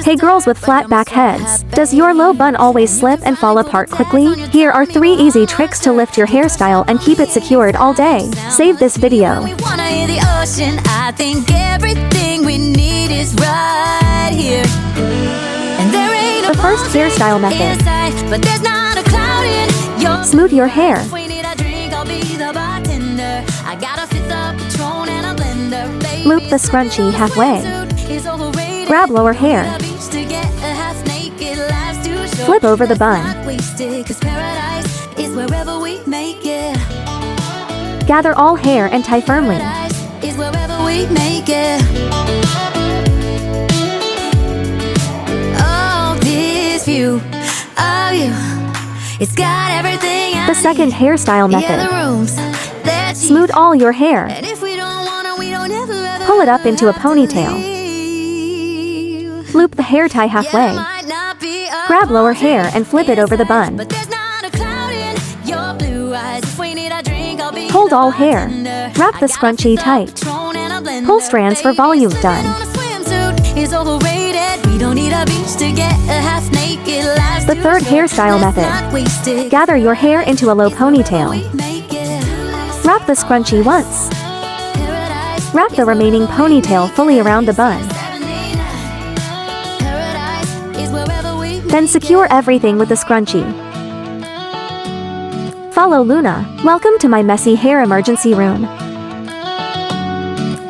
Hey girls with flat back heads, does your low bun always slip and fall apart quickly? Here are 3 easy tricks to lift your hairstyle and keep it secured all day. Save this video. I think everything we need is right here. And there ain't The first hairstyle method. but there's not a cloud in your Smooth your hair. If we need a drink, I'll be the bartender. I got a 5th of Patron and a blender. Loop the scrunchie halfway. Grab lower hair. Flip over the bun. Gather all hair and tie firmly. The second hairstyle method. Smooth all your hair. Pull it up into a ponytail. Loop the hair tie halfway. Grab lower hair and flip it over the bun. Hold all hair. Wrap the scrunchie tight. Pull strands for volume. Done. The third hairstyle method. Gather your hair into a low ponytail. Wrap the scrunchie once. Wrap the remaining ponytail fully around the bun. Then secure everything with the scrunchie. Follow Luna. Welcome to my messy hair emergency room.